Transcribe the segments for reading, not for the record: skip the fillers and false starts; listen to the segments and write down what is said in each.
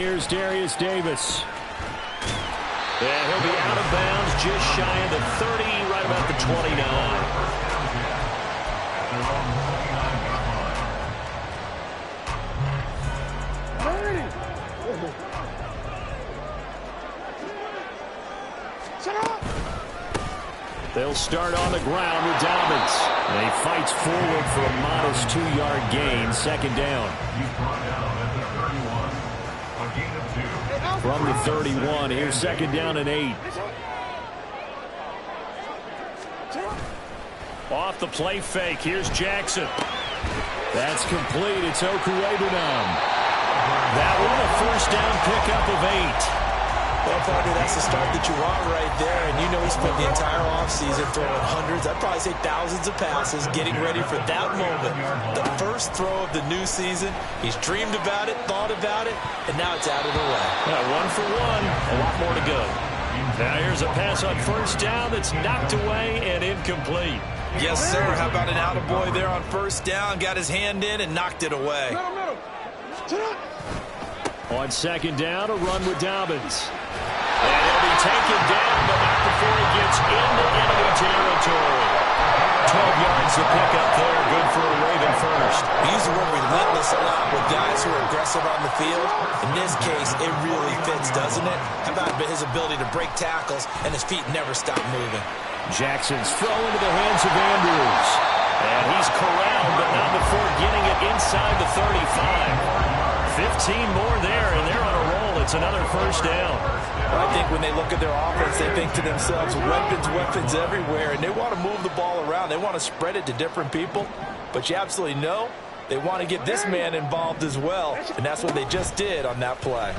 Here's Darius Davis. Yeah, he'll be out of bounds just shy of the 30, right about the 29. They'll start on the ground with Dobbins. And he fights forward for a modest 2-yard gain, second down. From the 31, here's second down and 8. Off the play fake, here's Jackson. That's complete, it's Okurebanam. That one, a first down pickup of 8. Well, partner, that's the start that you want right there. And you know he spent the entire offseason throwing hundreds, I'd probably say thousands of passes, getting ready for that moment. The first throw of the new season. He's dreamed about it, thought about it, and now it's out of the way. Yeah, 1 for 1, a lot more to go. Now here's a pass on first down that's knocked away and incomplete. Yes, sir. How about an attaboy there on first down? Got his hand in and knocked it away. On second down, a run with Dobbins. And he'll be taken down, but not before he gets into enemy territory. 12 yards to pick up there. Good for a Raven first. We use the word relentless a lot with guys who are aggressive on the field. In this case, it really fits, doesn't it? How about his ability to break tackles and his feet never stop moving? Jackson's throw into the hands of Andrews. And he's corralled, but not before getting it inside the 35. 15 more there, and they're on a roll. It's another first down. I think when they look at their offense, they think to themselves, weapons everywhere, and they want to move the ball around. They want to spread it to different people, but you absolutely know they want to get this man involved as well, and that's what they just did on that play.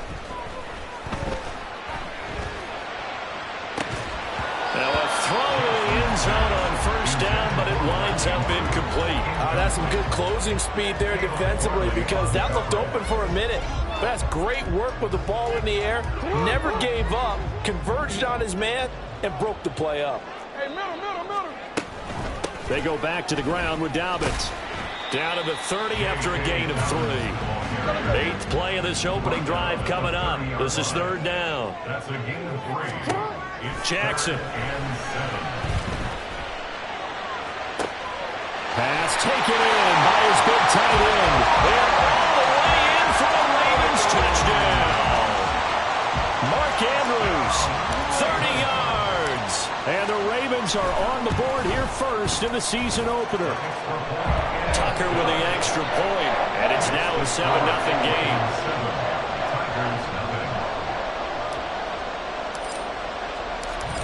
Now a throw to the end zone on first down, but it winds up incomplete. That's some good closing speed there defensively because that looked open for a minute. But that's great work with the ball in the air. Never gave up, converged on his man, and broke the play up. Hey, middle. They go back to the ground with Dobbins. Down to the 30 after a gain of 3. 8th play of this opening drive coming up. This is third down. That's a gain of 3. Jackson. Pass taken in by his big tight end. They're all the way in for a Ravens touchdown. Mark Andrews, 30 yards. And the Ravens are on the board here first in the season opener. Tucker with the extra point, and it's now a 7-0 game.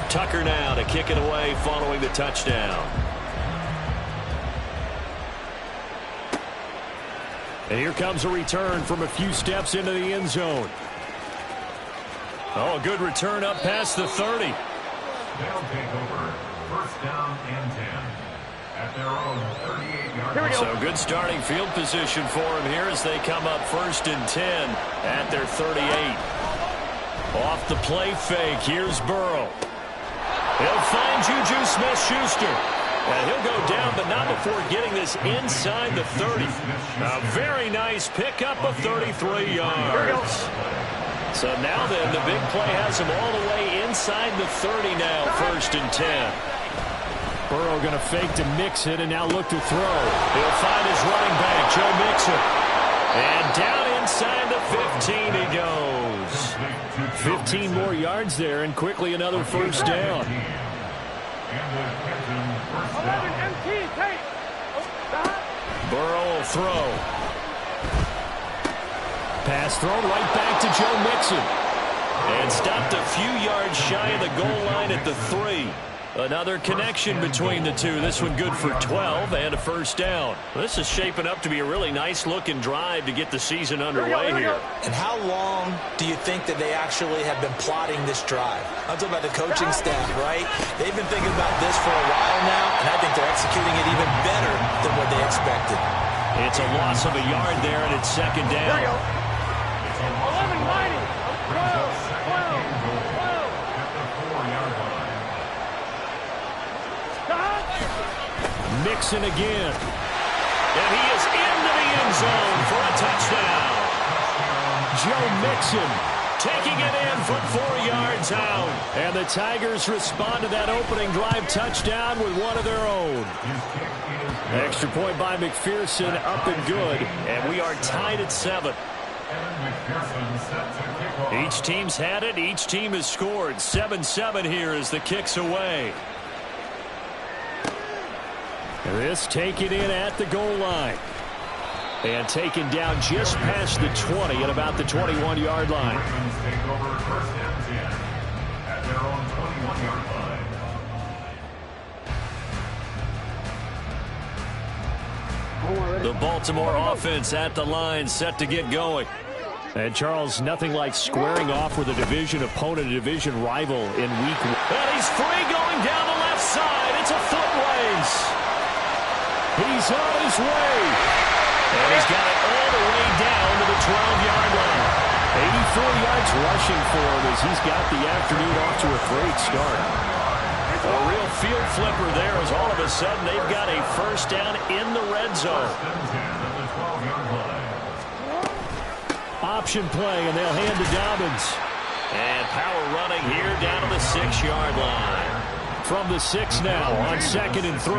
Tucker now to kick it away following the touchdown. And here comes a return from a few steps into the end zone. Oh, a good return up past the 30. They'll take over first down and 10 at their own 38-yard line. So good starting field position for him here as they come up first and 10 at their 38. Off the play fake, here's Burrow. He'll find Juju Smith-Schuster. And he'll go down, but not before getting this inside the 30. A very nice pickup of 33 yards. So now then, the big play has him all the way inside the 30 now, first and 10. Burrow going to fake to Mixon and now look to throw. He'll find his running back, Joe Mixon. And down inside the 15 he goes. 15 more yards there, and quickly another first down. Burrow will throw. Pass thrown right back to Joe Mixon. And stopped a few yards shy of the goal line at the 3. Another connection between the two. This one good for 12 and a first down. This is shaping up to be a really nice-looking drive to get the season underway here. And how long do you think that they actually have been plotting this drive? I'm talking about the coaching staff, right? They've been thinking about this for a while now, and I think they're executing it even better than what they expected. It's a loss of a yard there, and it's second down. 11-90. 12. Mixon again. And he is into the end zone for a touchdown. Joe Mixon taking it in from 4 yards out. And the Tigers respond to that opening drive touchdown with one of their own. Extra point by McPherson, up and good. And we are tied at 7. Each team's had it. Each team has scored. 7-7 here as the kick's away. This taken in at the goal line. And taken down just past the 20 at about the 21-yard line. Take over first and 10 at their own 21-yard line. The Baltimore offense at the line, set to get going. And Charles, nothing like squaring off with a division opponent, a division rival in week 1. And he's free going down the left side. It's a foot race. He's on his way. And he's got it all the way down to the 12-yard line. 84 yards rushing for him as he's got the afternoon off to a great start. A real field flipper there as all of a sudden they've got a first down in the red zone. Option play, and they'll hand to Dobbins. And power running here down to the 6-yard line. From the 6 now on 2nd and 3.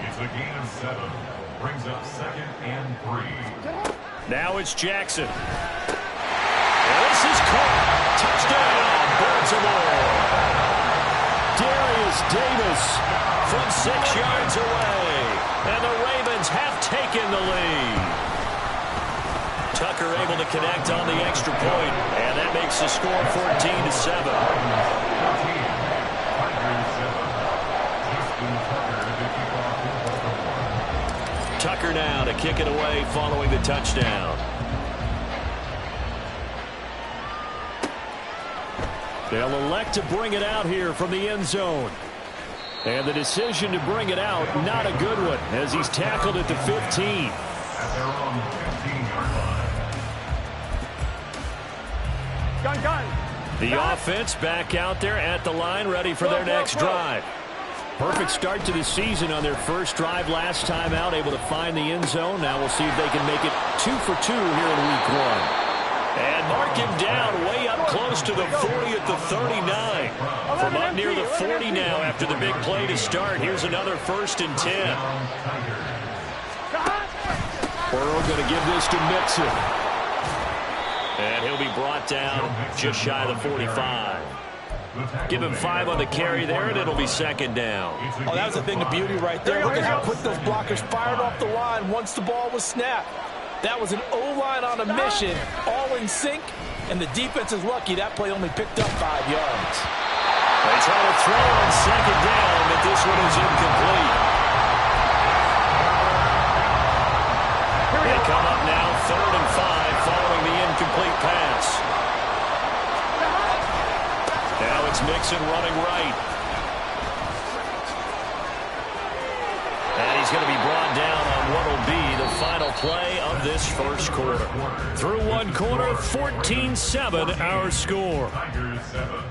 It's a gain of 7. Brings up 2nd and 3. Now it's Jackson. This is caught. Touchdown, Baltimore. Darius Davis from 6 yards away. And the Ravens have taken the lead. Tucker able to connect on the extra point. And that makes the score 14-7. Tucker now to kick it away following the touchdown. They'll elect to bring it out here from the end zone. And the decision to bring it out, not a good one, as he's tackled at the 15. At their own 15-yard line. Gun. The offense back out there at the line, ready for their next drive. Perfect start to the season on their first drive last time out, able to find the end zone. Now we'll see if they can make it 2 for 2 here in week 1. And mark him down way up close to the 40 at the 39. From up near the 40 now after the big play to start. Here's another 1st and 10. Burrow going to give this to Mixon. And he'll be brought down just shy of the 45. Give him 5 on the carry there, and it'll be 2nd down. Oh, that was a thing of beauty right there. Look at how quick those blockers fired off the line once the ball was snapped. That was an O-line on a mission, all in sync, and the defense is lucky that play only picked up 5 yards. They try to throw on 2nd down, but this one is incomplete. They come up now 3rd and 5 following the incomplete pass. Now it's Mixon running right. And he's going to be brought down on what will be the final play of this first quarter. Through one quarter, 14-7 our score. Tigers 7.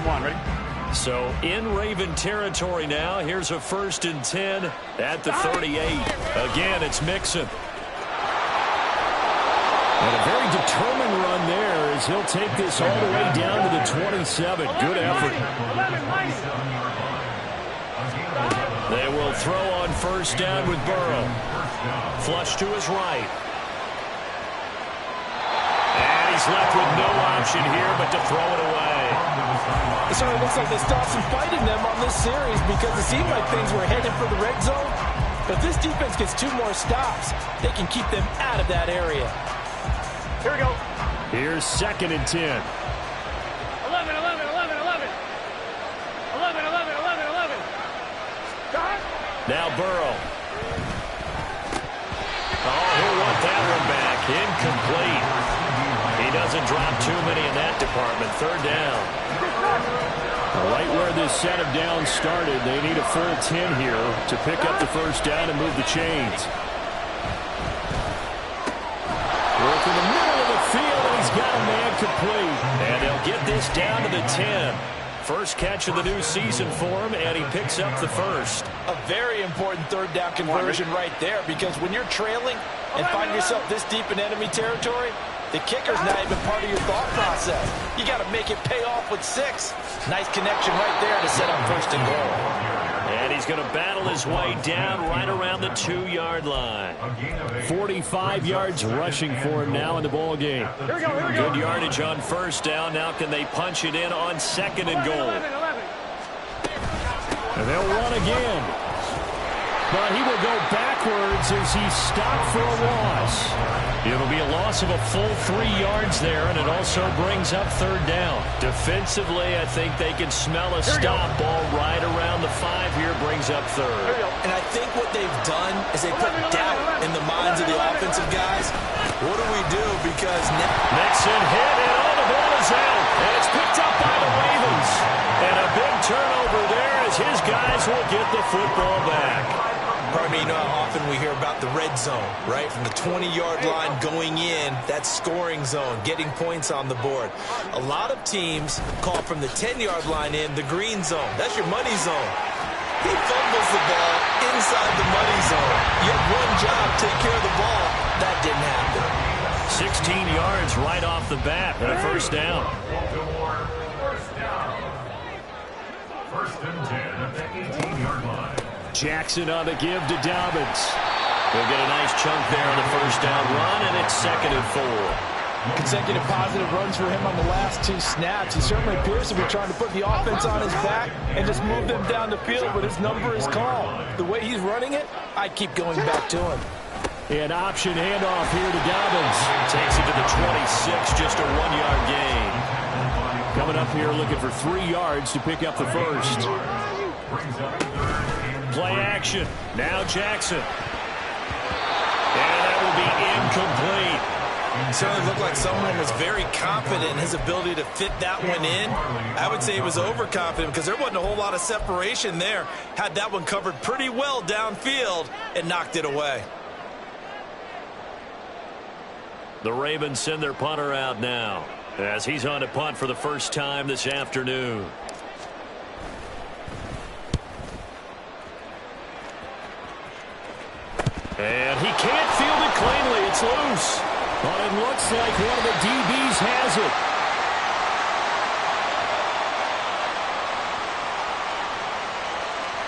Ready? So in Raven territory now. Here's a 1st and 10 at the 38. Again, it's Mixon. And a very determined run there as he'll take this all the way down to the 27. Good effort. They will throw on 1st down with Burrow. Flush to his right. And he's left with no option here but to throw it away. It certainly looks like they stopped some fighting them on this series because it seemed like things were headed for the red zone. But if this defense gets 2 more stops, they can keep them out of that area. Here we go. Here's 2nd and 10. 11. Now Burrow. Oh, he'll want that one back. Incomplete. He doesn't drop too many in that department. 3rd down. Right where this set of downs started, they need a full 10 here to pick up the 1st down and move the chains. Work in the middle of the field, and he's got a man complete. And they'll get this down to the 10. First catch of the new season for him, and he picks up the first. A very important third down conversion right there, because when you're trailing and find yourself this deep in enemy territory, the kicker's not even part of your thought process. You got to make it pay off with 6. Nice connection right there to set up first and goal. And he's going to battle his way down right around the 2-yard line. 45 yards rushing for him now in the ball game. Good yardage on first down. Now can they punch it in on second and goal? And they'll run again. But he will go backwards as he's stopped for a loss. It'll be a loss of a full 3 yards there, and it also brings up third down. Defensively, I think they can smell a stop ball right around the 5 here, brings up third. And I think what they've done is they put doubt in the minds of the offensive guys. What do we do? Because Nixon hit, and all the ball is out. And it's picked up by the Ravens. And a big turnover there as his guys will get the football back. Pardon me, you know how often we hear about the red zone, right? From the 20-yard line going in, that scoring zone, getting points on the board. A lot of teams call from the 10-yard line in the green zone. That's your money zone. He fumbles the ball inside the money zone. You have one job, take care of the ball. That didn't happen. 16 yards right off the bat and a first down. First and 10 at the 18-yard line. Jackson on the give to Dobbins. They'll get a nice chunk there on the first down run, and it's 2nd and 4. Consecutive positive runs for him on the last 2 snaps. He certainly appears to be trying to put the offense on his back and just move them down the field, but his number is called. The way he's running it, I keep going back to him. An option handoff here to Dobbins. Takes it to the 26, just a 1-yard gain. Coming up here looking for 3 yards to pick up the first. Play action. Now Jackson. And that will be incomplete. It certainly looked like someone was very confident in his ability to fit that one in. I would say he was overconfident because there wasn't a whole lot of separation there. Had that one covered pretty well downfield and knocked it away. The Ravens send their punter out now as he's on to punt for the first time this afternoon. And he can't field it cleanly. It's loose. But it looks like one of the DBs has it.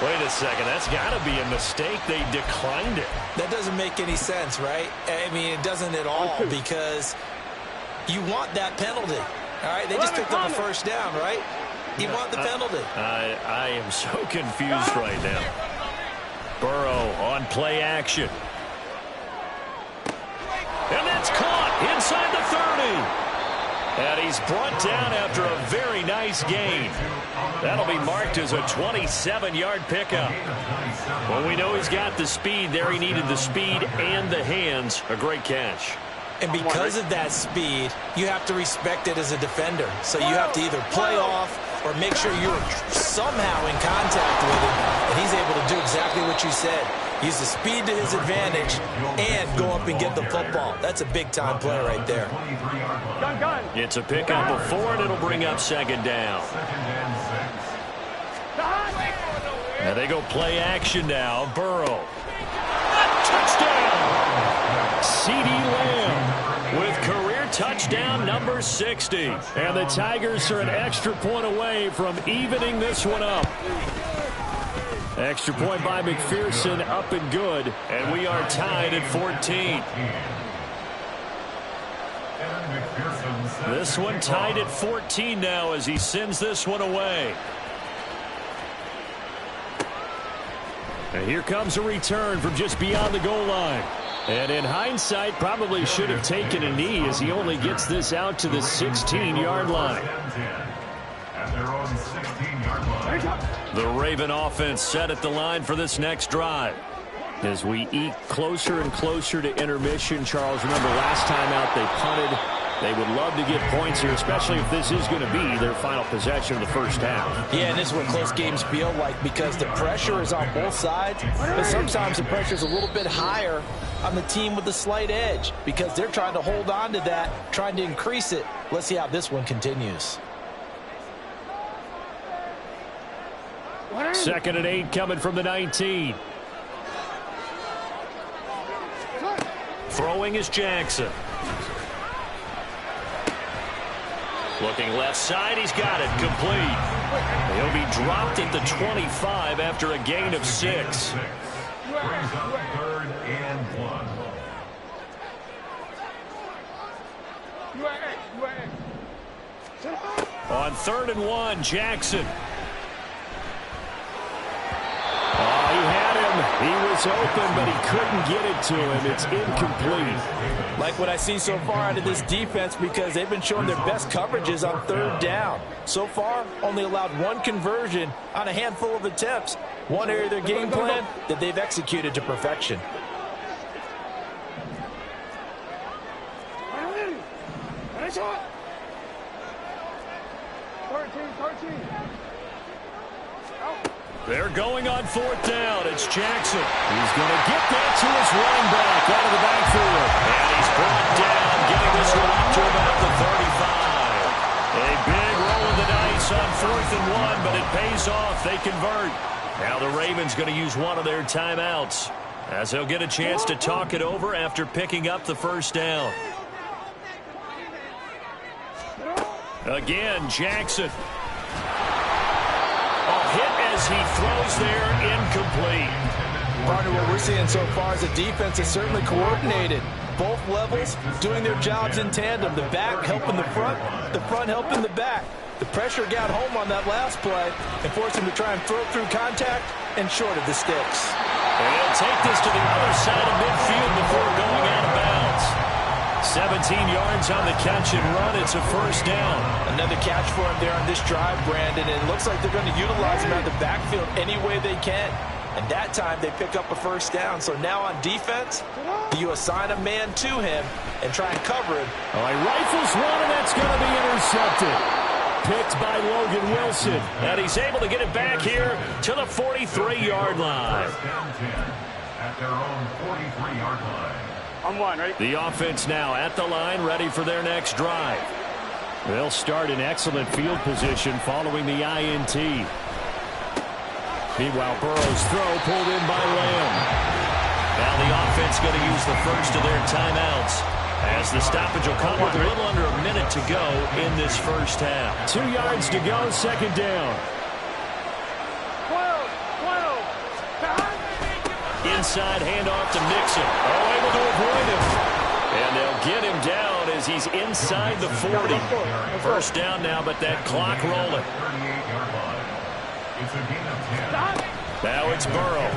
Wait a second. That's got to be a mistake. They declined it. That doesn't make any sense, right? I mean, it doesn't at all because you want that penalty. All right? They just picked up a first down, right? You want the penalty. I am so confused right now. Burrow on play action. And that's caught inside the 30. And he's brought down after a very nice gain. That'll be marked as a 27-yard pickup. Well, we know he's got the speed there. He needed the speed and the hands. A great catch. And because of that speed, you have to respect it as a defender. So you have to either play off or make sure you're somehow in contact with him. And he's able to do exactly what you said. Use the speed to his advantage and go up and get the football. That's a big-time play right there. It's a pickup of 4, and it'll bring up 2nd down. Now they go play action now. Burrow. Touchdown! CeeDee Lamb with career touchdown number 60. And the Tigers are an extra point away from evening this one up. Extra point by McPherson, up and good. And we are tied at 14. This one tied at 14 now as he sends this one away. And here comes a return from just beyond the goal line. And in hindsight, probably should have taken a knee as he only gets this out to the 16-yard line. The Raven offense set at the line for this next drive. As we eke closer and closer to intermission, Charles, remember last time out they punted. They would love to get points here, especially if this is going to be their final possession of the first half. Yeah, and this is what close games feel like because the pressure is on both sides, but sometimes the pressure is a little bit higher on the team with the slight edge because they're trying to hold on to that, trying to increase it. Let's see how this one continues. 2nd and 8 coming from the 19. Throwing is Jackson. Looking left side, he's got it, complete. He'll be dropped at the 25 after a gain of 6. Brings up 3rd and 1. On 3rd and 1, Jackson. He had him. He was open, but he couldn't get it to him. It's incomplete. Like what I see so far out of this defense, because they've been showing their best coverages on 3rd down. So far, only allowed 1 conversion on a handful of attempts. One area of their game plan that they've executed to perfection. They're going on 4th down. It's Jackson. He's going to get that to his running back out of the backfield. And he's brought down, getting this one up to about the 35. A big roll of the dice on 4th and 1, but it pays off. They convert. Now the Ravens going to use one of their timeouts, as they'll get a chance to talk it over after picking up the 1st down. Again, Jackson. Hit as he throws there, incomplete. Partner, what we're seeing so far is the defense is certainly coordinated. Both levels doing their jobs in tandem. The back helping the front helping the back. The pressure got home on that last play and forced him to try and throw through contact and short of the sticks. And he'll take this to the other side of midfield before going out of bounds. 17 yards on the catch and run. It's a 1st down. Another catch for him there on this drive, Brandon. And it looks like they're going to utilize him out of the backfield any way they can. And that time they pick up a 1st down. So now on defense, you assign a man to him and try and cover him. He rifles one, and that's going to be intercepted. Picked by Logan Wilson. And he's able to get it back here to the 43-yard line. 1st and 10 at their own 43-yard line. On 1, ready? The offense now at the line, ready for their next drive. They'll start in excellent field position following the INT. Meanwhile, Burrow's throw pulled in by Lamb. Now the offense going to use the first of their timeouts, as the stoppage will come with a little under a minute to go in this 1st half. 2 yards to go, 2nd down. 12. Inside handoff to Mixon. Able to avoid him. And they'll get him down as he's inside the 40. 1st down now, but that clock rolling. 38-yard line. It's a gain of 10. Now it's Burrow.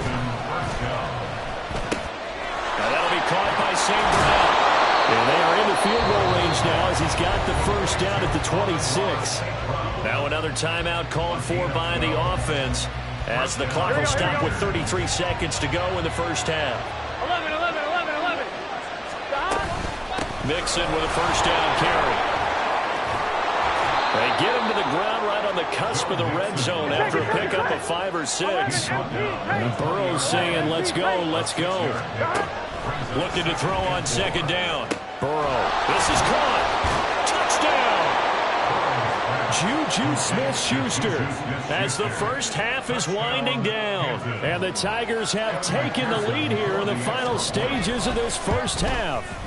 Now that'll be caught by St. Brown. And they are in the field goal range now as he's got the 1st down at the 26. Now another timeout called for by the offense, as the clock will stop with 33 seconds to go in the 1st half. 11. Mixon with a 1st down carry. They get him to the ground right on the cusp of the red zone after a pickup of 5 or 6. And Burrow's saying, let's go, let's go. Looking to throw on 2nd down. Burrow, this is caught. Touchdown! Juju Smith-Schuster, as the 1st half is winding down. And the Tigers have taken the lead here in the final stages of this 1st half.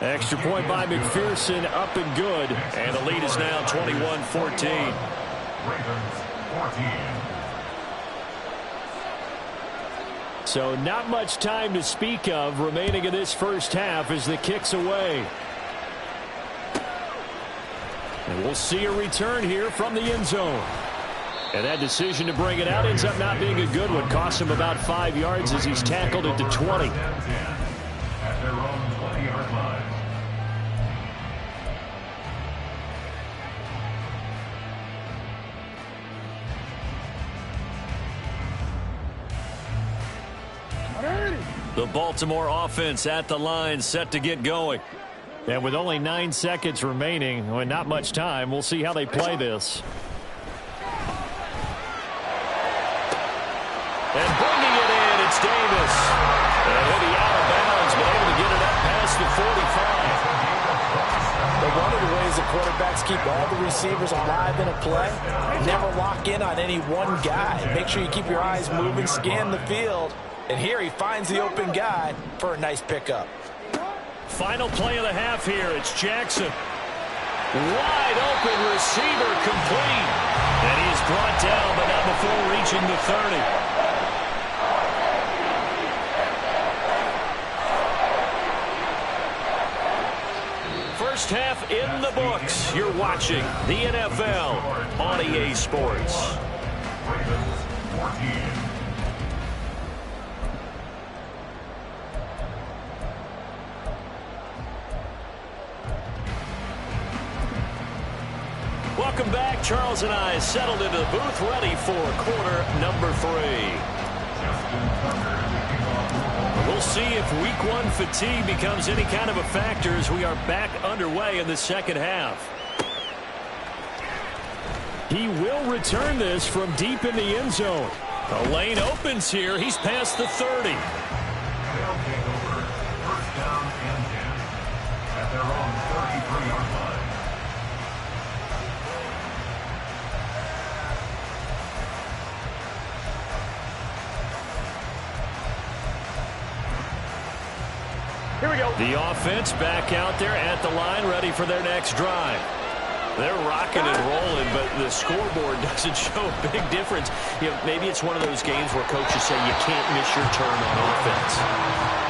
Extra point by McPherson, up and good. And the lead is now 21-14. Ravens 14. So not much time to speak of remaining in this 1st half as the kick's away. And we'll see a return here from the end zone. And that decision to bring it out ends up not being a good one. Cost him about 5 yards as he's tackled at the 20. At their own 20-yard line. The Baltimore offense at the line, set to get going. And with only 9 seconds remaining, and not much time, we'll see how they play this. And bringing it in, it's Davis. And he'll be out of bounds, but able to get it up past the 45. But one of the ways the quarterbacks keep all the receivers alive in a play. Never lock in on any one guy. Make sure you keep your eyes moving, scan the field. And here he finds the open guy for a nice pickup. Final play of the half here. It's Jackson. Wide open receiver complete. And he's brought down, but not before reaching the 30. First half in the books. You're watching the NFL on EA Sports. Ravens 14. Welcome back. Charles and I settled into the booth, ready for quarter number 3. We'll see if week 1 fatigue becomes any kind of a factor as we are back underway in the second half. He will return this from deep in the end zone. The lane opens here. He's past the 30. They'll take over first down and 10 at their own 33-yard line. Here we go. The offense back out there at the line, ready for their next drive. They're rocking and rolling, but the scoreboard doesn't show a big difference. You know, maybe it's one of those games where coaches say you can't miss your turn on offense.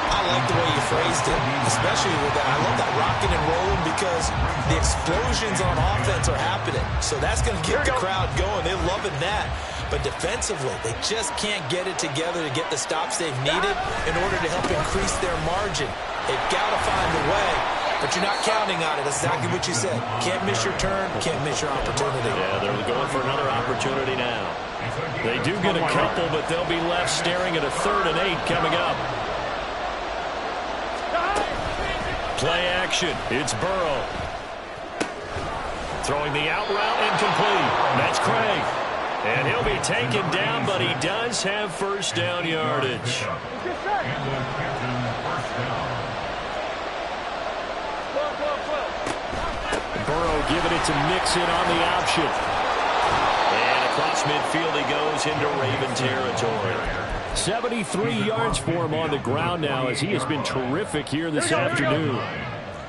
I like the way you phrased it, especially with that. I love that rocking and rolling because the explosions on offense are happening. So that's going to get the crowd going. They're loving that. But defensively, they just can't get it together to get the stops they've needed in order to help increase their margin. They've got to find a way, but you're not counting on it. That's exactly what you said. Can't miss your turn, can't miss your opportunity. Yeah, they're going for another opportunity now. They do get a couple, but they'll be left staring at a 3rd and 8 coming up. Play action. It's Burrow. Throwing the out route incomplete. That's Craig. And he'll be taken down, but he does have first down yardage. Burrow giving it to Mixon on the option. And across midfield he goes into Raven territory. 73 yards for him on the ground now as he has been terrific here this afternoon.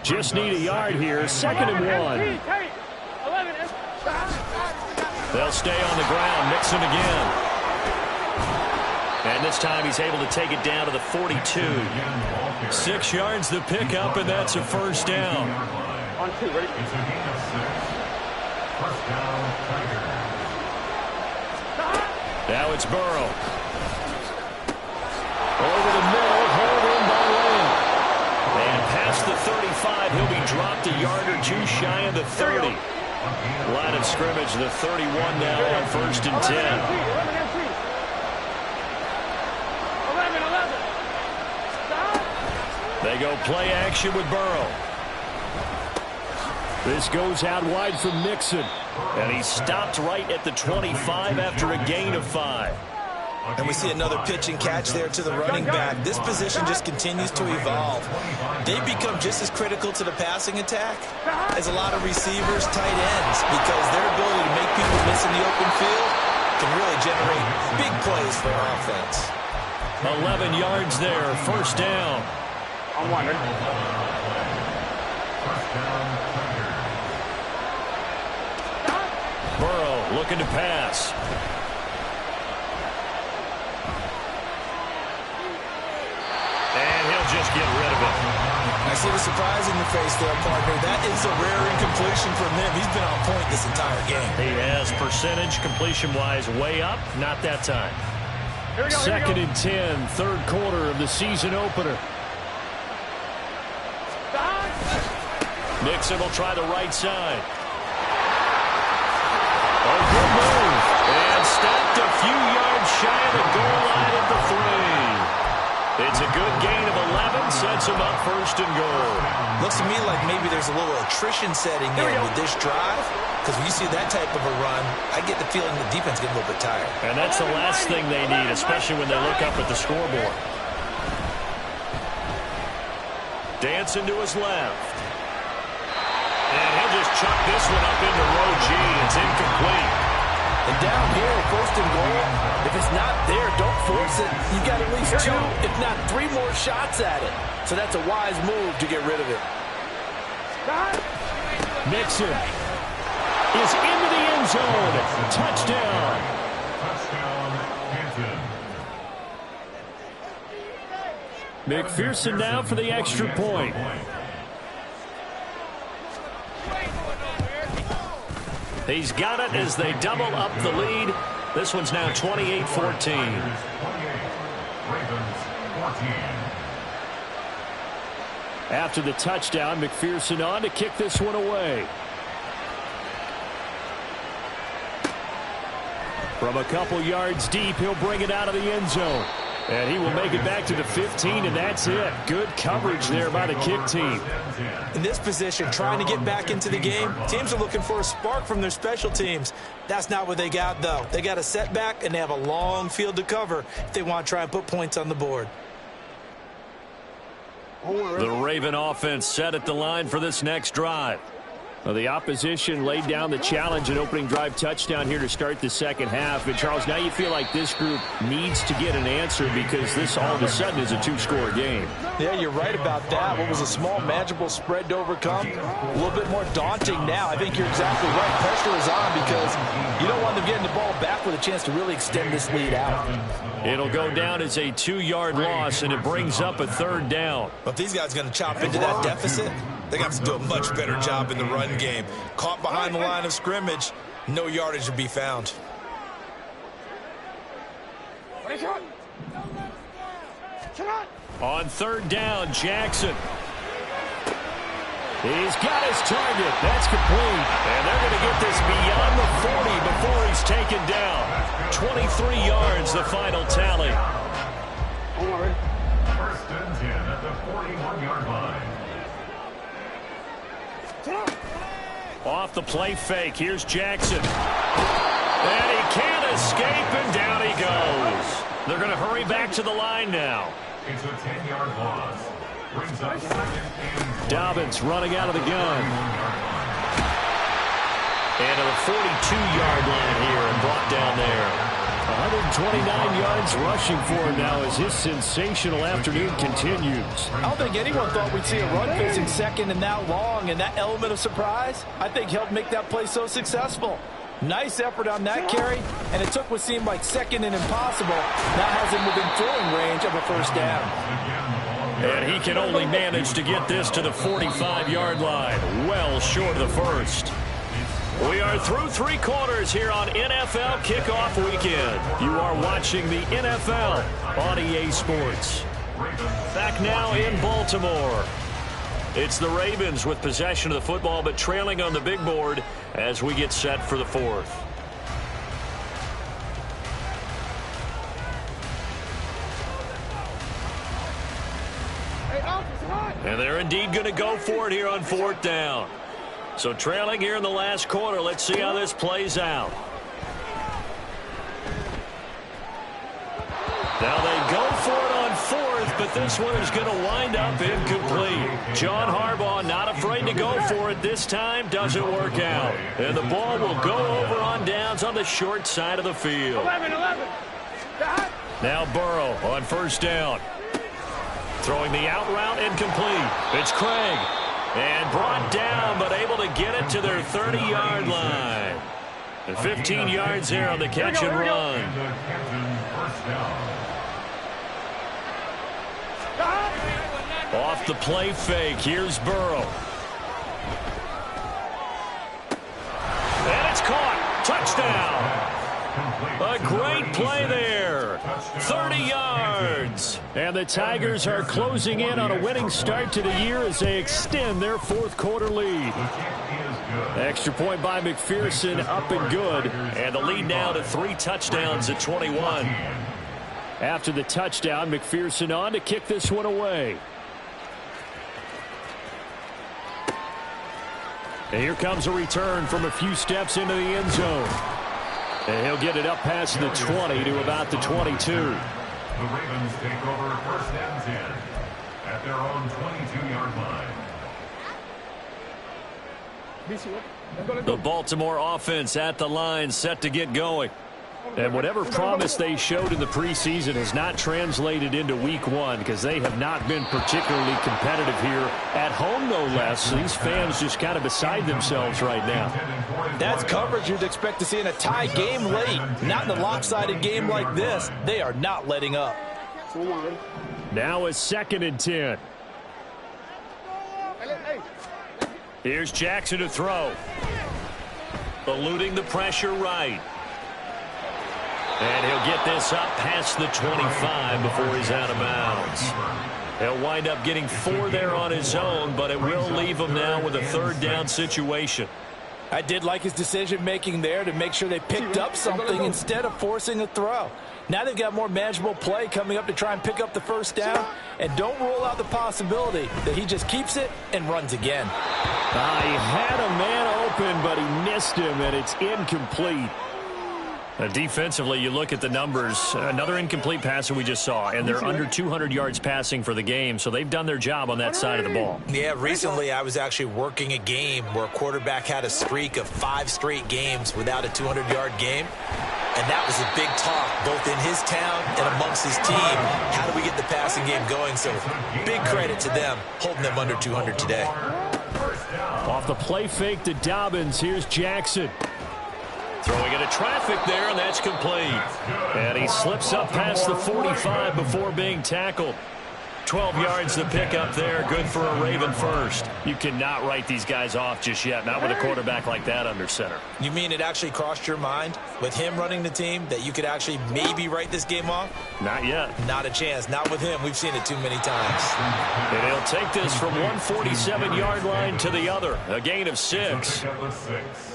Just need a yard here. 2nd and 1. They'll stay on the ground. Mixon again. And this time he's able to take it down to the 42. 6 yards the pickup, and that's a first down. On 2, ready? It's a gain of 6. First down, Tiger. Now it's Burrow. Over the middle, hauled in by Lamb. And past the 35, he'll be dropped a yard or 2 shy of the 30. Line of scrimmage, the 31 now on 1st and 10. 11. They go play action with Burrow. This goes out wide from Mixon. And he stopped right at the 25 after a gain of 5. And we see another pitch and catch there to the running back. This position just continues to evolve. They become just as critical to the passing attack as a lot of receivers, tight ends, because their ability to make people miss in the open field can really generate big plays for an offense. 11 yards there, first down. On 1, ready? Burrow looking to pass. And he'll just get rid of it. I see the surprise in your face there, partner. That is a rare incompletion from him. He's been on point this entire game. He has percentage completion-wise way up. Not that time. Here we go, 2nd and 10, 3rd quarter of the season opener. Mixon will try the right side. A good move. And stopped a few yards shy of the goal line at the 3. It's a good gain of 11. Sets him up 1st and goal. Looks to me like maybe there's a little attrition setting in with this drive. Because when you see that type of a run, I get the feeling the defense gets a little bit tired. And that's the last thing they need, especially when they look up at the scoreboard. Dancing to his left. And he'll He'll just chuck this one up into row G. It's incomplete. And down here, first and goal, if it's not there, don't force it. You've got at least 2, if not 3 more shots at it. So that's a wise move to get rid of it. Mixon is into the end zone. Touchdown. Touchdown, Canton. McPherson now for the extra point. He's got it as they double up the lead. This one's now 28-14. 28. Ravens 14. After the touchdown, McPherson on to kick this one away. From a couple yards deep, he'll bring it out of the end zone. And he will make it back to the 15, and that's it. Good coverage there by the kick team. In this position, trying to get back into the game, teams are looking for a spark from their special teams. That's not what they got, though. They got a setback, and they have a long field to cover if they want to try and put points on the board. The Raven offense set at the line for this next drive. Well, the opposition laid down the challenge and opening drive touchdown here to start the second half. And, Charles, now you feel like this group needs to get an answer because this all of a sudden is a 2-score game. Yeah, you're right about that. What was a small, manageable spread to overcome, a little bit more daunting now. I think you're exactly right. Pressure is on because you don't want them getting the ball back with a chance to really extend this lead out. It'll go down as a 2-yard loss, and it brings up a third down. But if these guys are going to chop into that deficit, they're going to have to do a much better job in the run game. Caught behind the line of scrimmage, no yardage to be found. On third down, Jackson. He's got his target. That's complete. And they're going to get this beyond the 40 before he's taken down. 23 yards, the final tally. First and 10 at the 41-yard line. Off the play fake. Here's Jackson. And he can't escape, and down he goes. They're going to hurry back to the line now. It's a 10-yard loss. Brings up second and Dobbins running out of the gun. And to the 42-yard line here and brought down there. 129 yards rushing for him now as his sensational afternoon continues. I don't think anyone thought we'd see a run facing second and that long, and that element of surprise, I think, helped make that play so successful. Nice effort on that carry, and it took what seemed like second and impossible. Now has him within throwing range of a first down. And he can only manage to get this to the 45-yard line, well short of the first. We are through 3 quarters here on NFL Kickoff Weekend. You are watching the NFL on EA Sports. Back now in Baltimore. It's the Ravens with possession of the football, but trailing on the big board as we get set for the fourth. And they're indeed going to go for it here on fourth down. So trailing here in the last quarter. Let's see how this plays out. Now they go for it on fourth, but this one is going to wind up incomplete. John Harbaugh not afraid to go for it this time. Doesn't work out. And the ball will go over on downs on the short side of the field. 11. Now Burrow on first down. Throwing the out route incomplete. It's Craig. And brought down, but able to get it to their 30-yard line. And 15 yards there on the catch and run. Off the play fake. Here's Burrow. And it's caught. Touchdown. A great play there. 30 yards. And the Tigers are closing in on a winning start to the year as they extend their fourth quarter lead. Extra point by McPherson, up and good. And the lead now to 3 touchdowns at 21. After the touchdown, McPherson on to kick this one away. And here comes a return from a few steps into the end zone. And he'll get it up past the 20 to about the 22. The Ravens take over first and 10 at their own 22-yard line. The Baltimore offense at the line, set to get going. And whatever promise they showed in the preseason has not translated into week one because they have not been particularly competitive here at home, no less. These fans just kind of beside themselves right now. That's coverage you'd expect to see in a tie game late. Not in a lopsided game like this. They are not letting up. Now it's 2nd and 10. Here's Jackson to throw. Eluding the pressure right. And he'll get this up past the 25 before he's out of bounds. He'll wind up getting 4 there on his own, but it will leave him now with a 3rd down situation. I did like his decision-making there to make sure they picked up something instead of forcing a throw. Now they've got more manageable play coming up to try and pick up the 1st down. And don't rule out the possibility that he just keeps it and runs again. He had a man open, but he missed him, and it's incomplete. Defensively, you look at the numbers. Another incomplete pass that we just saw, and they're under 200 yards passing for the game, so they've done their job on that side of the ball. Yeah, recently I was actually working a game where a quarterback had a streak of 5 straight games without a 200-yard game, and that was a big talk both in his town and amongst his team. How do we get the passing game going? So big credit to them holding them under 200 today. Off the play fake to Dobbins, here's Jackson. Throwing into traffic there, and that's complete. And he slips up past the 45 before being tackled. 12 yards to pick up there. Good for a Raven first. You cannot write these guys off just yet, not with a quarterback like that under center. You mean it actually crossed your mind with him running the team that you could actually maybe write this game off? Not yet. Not a chance. Not with him. We've seen it too many times. And he'll take this from one 47-yard line to the other. A gain of 6.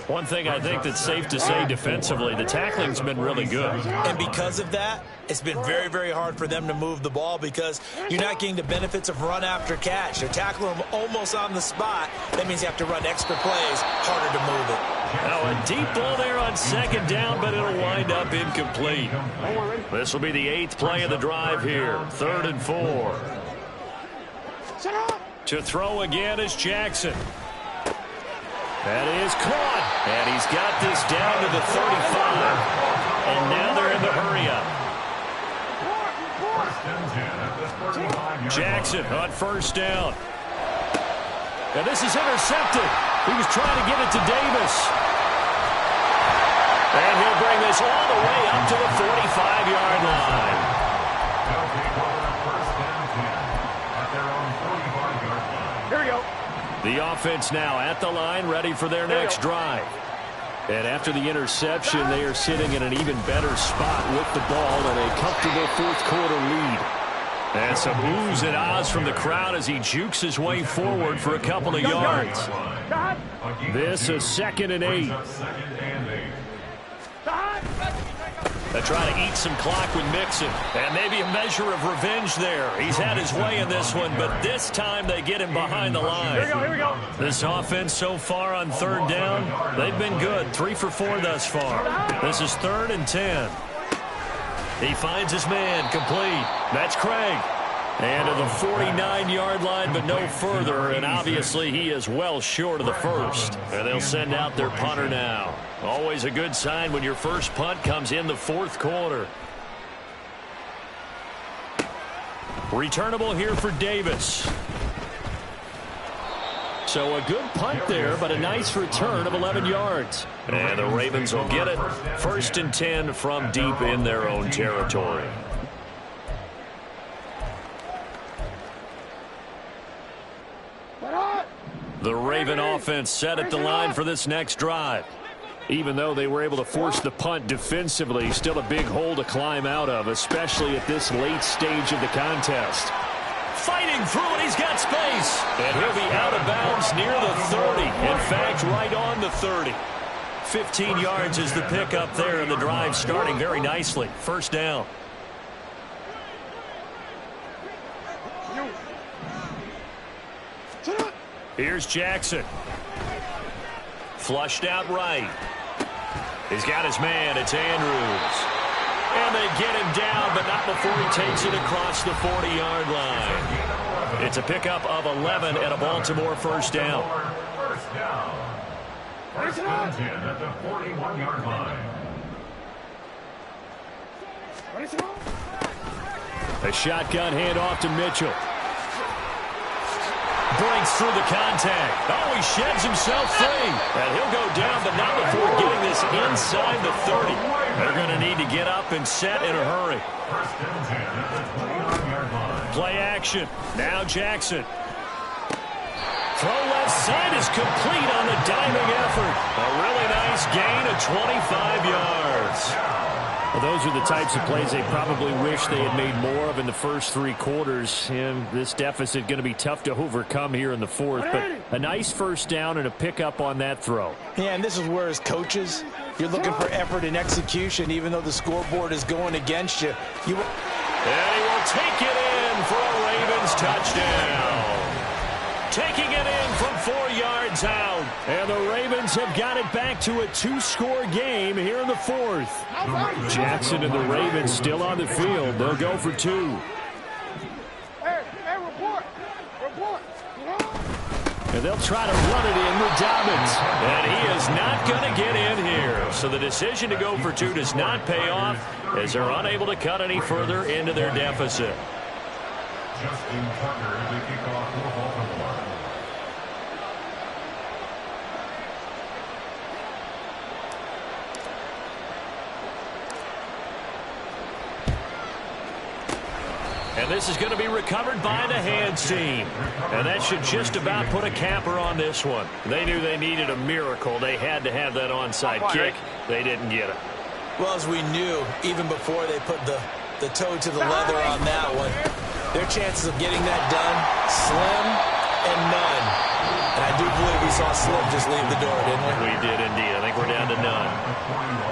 One thing I think that's safe to say defensively, the tackling's been really good. And because of that, it's been very, very hard for them to move the ball because you're not getting the benefits of run after catch. They're tackling them almost on the spot. That means you have to run extra plays, harder to move it. Now a deep ball there on 2nd down, but it'll wind up incomplete. This will be the 8th play of the drive here. 3rd and 4. To throw again is Jackson. That is caught. And he's got this down to the 35. And now they're in the hurry-up. Jackson on 1st down. And this is intercepted. He was trying to get it to Davis. And he'll bring this all the way up to the 45-yard line. Here we go. The offense now at the line, ready for their next drive. And after the interception, they are sitting in an even better spot with the ball and a comfortable 4th quarter lead. And some oohs and ahs from the crowd as he jukes his way forward for a couple of yards. This is 2nd and 8. They try to eat some clock with Mixon. And maybe a measure of revenge there. He's had his way in this one, but this time they get him behind the line. Here we go. This offense so far on 3rd down, they've been good. 3 for 4 thus far. This is 3rd and 10. He finds his man complete. That's Craig. And to the 49-yard line, but no further. And obviously he is well short of the 1st. And they'll send out their punter now. Always a good sign when your first punt comes in the 4th quarter. Returnable here for Davis. So a good punt there, but a nice return of 11 yards. And the Ravens will get it. 1st and 10 from deep in their own territory. The Raven offense set at the line for this next drive. Even though they were able to force the punt defensively, still a big hole to climb out of, especially at this late stage of the contest. Fighting through it, he's got space. And he'll be out of bounds near the 30. In fact, right on the 30. 15 yards is the pickup there, and the drive starting very nicely. 1st down. Here's Jackson. Flushed out right. He's got his man. It's Andrews. And they get him down, but not before he takes it across the 40-yard line. It's a pickup of 11 and a Baltimore 1st down. First down 10 at the 41-yard line. A shotgun handoff to Mitchell. Breaks through the contact. Oh, he sheds himself free. And he'll go down, but not before getting this inside the 30. They're going to need to get up and set in a hurry. First down 10 at the 29-yard line. Play action. Now Jackson. Throw left side is complete on the diving effort. A really nice gain of 25 yards. Well, those are the types of plays they probably wish they had made more of in the first three quarters. And this deficit going to be tough to overcome here in the fourth. But a nice first down and a pickup on that throw. Yeah, and this is where, as coaches, you're looking for effort and execution, even though the scoreboard is going against you. And he will take it in for a Ravens touchdown. Taking it in from 4 yards out. And the Ravens have got it back to a 2-score game here in the fourth. Jackson and the Ravens still on the field. They'll go for 2. Hey, report. And they'll try to run it in with Dobbins. And he is not going to get in here. So the decision to go for 2 does not pay off as they're unable to cut any further into their deficit. Justin Tucker, the kickoff for Baltimore. And this is going to be recovered by the hands team. And that should just about put a capper on this one. They knew they needed a miracle. They had to have that onside kick. They didn't get it. Well, as we knew, even before they put the toe to the leather on that one, their chances of getting that done, slim and none. And I do believe we saw Slim just leave the door, didn't we? We did indeed. I think we're down to none.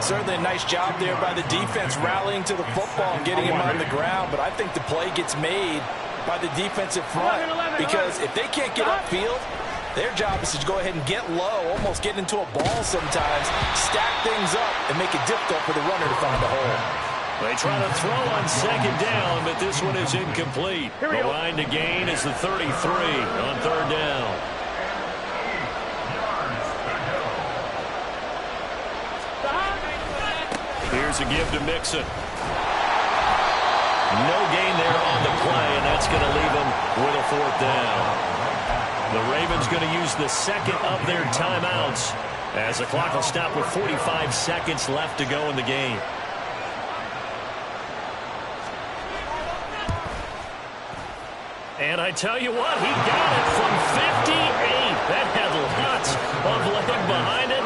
Certainly a nice job there by the defense rallying to the football and getting him on the ground. But I think the play gets made by the defensive front, because if they can't get upfield, their job is to go ahead and get low, almost get into a ball sometimes, stack things up, and make it difficult for the runner to find a hole. They try to throw on second down, but this one is incomplete. The line to gain is the 33 on third down. Here's a give to Mixon. No gain there on the play, and that's going to leave them with a fourth down. The Ravens going to use the second of their timeouts as the clock will stop with 45 seconds left to go in the game. And I tell you what, he got it from 58. That had lots of leg behind it.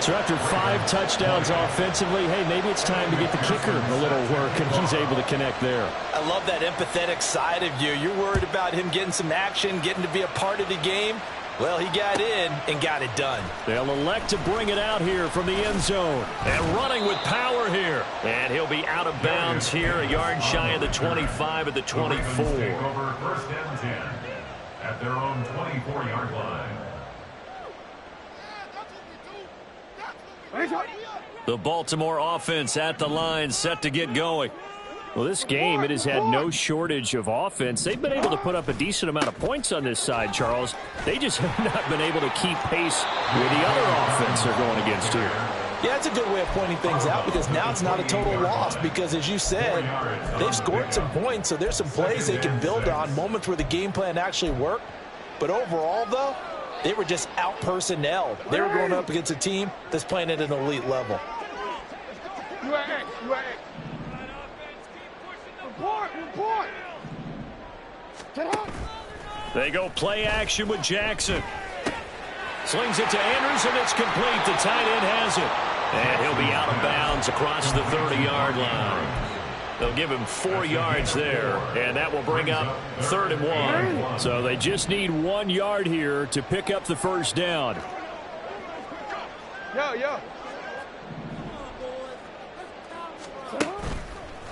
So after 5 touchdowns offensively, hey, maybe it's time to get the kicker a little work, and he's able to connect there. I love that empathetic side of you. You're worried about him getting some action, getting to be a part of the game. Well, he got in and got it done. They'll elect to bring it out here from the end zone. And running with power here. And he'll be out of bounds here, a yard shy of the 25 at the 24. Take over first and 10 at their own 24-yard line. The Baltimore offense at the line, set to get going. Well, this game, it has had no shortage of offense. They've been able to put up a decent amount of points on this side, Charles. They just have not been able to keep pace with the other offense they're going against here. Yeah, it's a good way of pointing things out, because now it's not a total loss, because as you said, they've scored some points, so there's some plays they can build on, moments where the game plan actually worked. But overall, though, they were just out-personnelled. They were going up against a team that's playing at an elite level. They go play action with Jackson. Slings it to Andrews, and it's complete. The tight end has it. And he'll be out of bounds across the 30-yard line. They'll give him 4 yards there, and that will bring up 3rd and 1. So they just need 1 yard here to pick up the first down. Yo.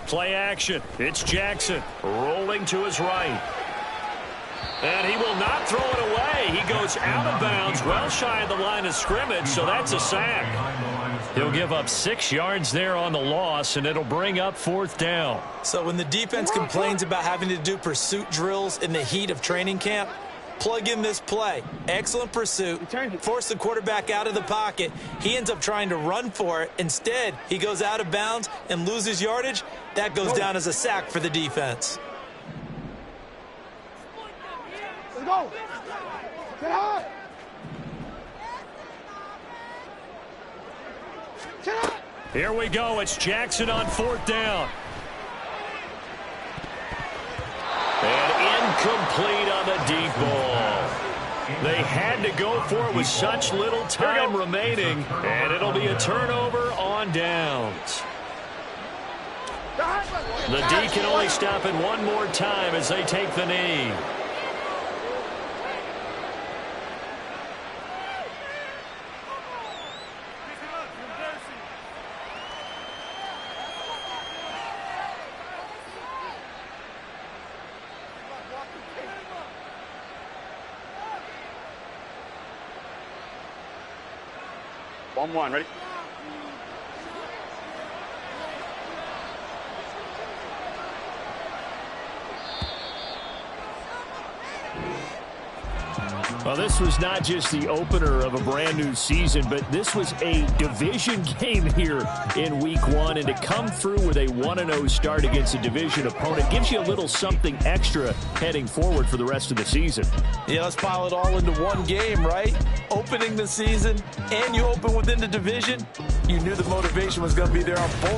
Play action. It's Jackson rolling to his right. And he will not throw it away. He goes out of bounds, well shy of the line of scrimmage, so that's a sack. He'll give up 6 yards there on the loss, and it'll bring up 4th down. So when the defense complains about having to do pursuit drills in the heat of training camp, plug in this play. Excellent pursuit. Force the quarterback out of the pocket. He ends up trying to run for it. Instead, he goes out of bounds and loses yardage. That goes down as a sack for the defense. Let's go. Get high. Get high. Here we go. It's Jackson on 4th down. And incomplete on the deep ball. They had to go for it with such little time remaining, and it'll be a turnover on downs. The D can only stop it one more time as they take the knee. One, ready? Well, this was not just the opener of a brand new season, but this was a division game here in week 1. And to come through with a 1-0 start against a division opponent gives you a little something extra heading forward for the rest of the season. Yeah, let's pile it all into one game, right? Opening the season, and you open within the division. You knew the motivation was going to be there on both